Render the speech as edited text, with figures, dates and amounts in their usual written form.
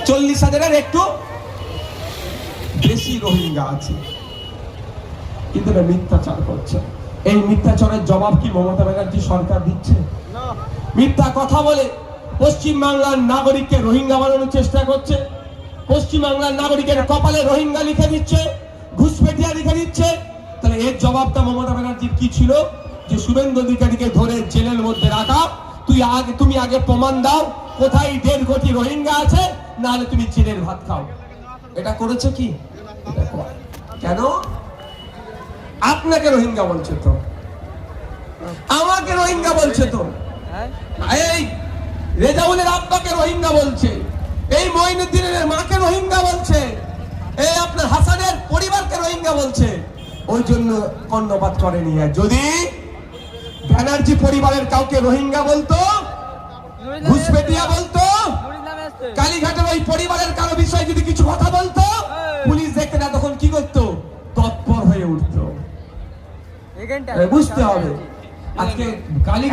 40,000-এর একটু বেশি রোহিঙ্গা আছে, কিন্তু মিথ্যাচার করছে। এই মিথ্যাচারের জবাব কি মমতা ব্যানার্জি সরকার দিচ্ছে? মিথ্যা কথা বলে পশ্চিম বাংলার নাগরিককে রোহিঙ্গা বানানোর চেষ্টা করছে। পশ্চিম বাংলার নাগরিকের কপালে রোহিঙ্গা লিখে দিচ্ছে, ঘুষপেটিয়া লিখে দিচ্ছে। তাহলে এর জবাবটা মমতা ব্যানার্জির কি ছিল? যে শুভেন্দু অধিকারীকে ধরে জেলের মধ্যে রাখা, তুমি আগে প্রমাণ দাও কোথায় 1.5 কোটি রোহিঙ্গা আছে, নাহলে তুমি জেলের ভাত খাও। এটা করেছে কি? কেন? আপনাকে রোহিঙ্গা বলছে তো, আমাকে রোহিঙ্গা বলছে তো, এই রেজাউলের আব্বাকে রোহিঙ্গা বলছে, এই মঈনুদ্দিনের মাকে রোহিঙ্গা বলছে, এই আপনার হাসানের পরিবারকে রোহিঙ্গা বলছে। ওই জন্য কর্ণপাত করেনি। যদি ব্যানার্জি পরিবারের কাউকে রোহিঙ্গা বলতো, ঘুষপেটিয়া বলতো, কালীঘাটের ওই পরিবারের কারো বিষয়ে যদি কিছু কথা বলতো, পুলিশ দেখতে না তখন কি করতো? তৎপর হয়ে উঠতো। বুঝতে হবে আজকে কালীঘাট